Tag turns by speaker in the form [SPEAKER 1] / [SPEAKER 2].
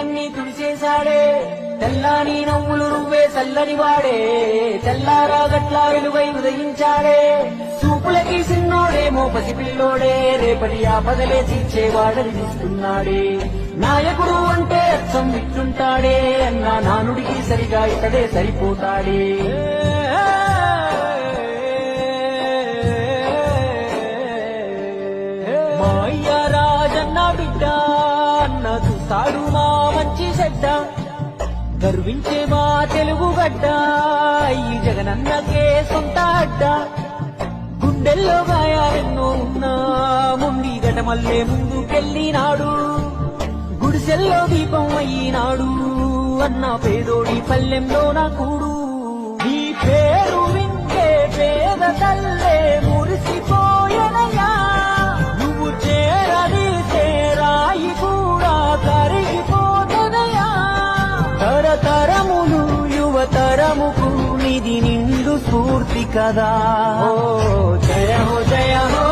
[SPEAKER 1] కన్నీళ్ళన్నీ తుడిచేశాడే తెల్లాని నవ్వులు నువ్వే చల్లని వాడే తెల్లారా గట్లా వెలువై ఉదయించాడే చూపులకి సిన్నోడేమో పసిపిల్లోడే రేపటి ఆపదలే తీర్చేవాడని తీస్తున్నాడే నాయకుడు అంటే అర్థం విట్టుంటాడే అన్నా నానుడికి సరిగా ఇతడే సరిపోతాడే మా అయ్య రాజన్న బిడ్డ అన్న చూస్తాడు మా మంచి చెడ్డ గర్వించే మా తెలుగు గడ్డ ఈ జగనన్నకే సొంత అడ్డ గుండెల్లో గాయాలెన్నో ఉన్నా ముండి గటమల్లే ముందుకెళ్ళినాడు గుడిసెల్లో దీపం అయ్యినాడు అన్న పేదోడి పల్లెంలో నా కూడు నీ పేరు వింటే పేద తల్లే మురిసిపోయనయా నువ్వు చేరదీసే రాయి కూడా కరిగిపోతనయా తరతరములు యువతరముకు నిధి నిండు స్ఫూర్తి కదా ఓ జయ హో జయ హో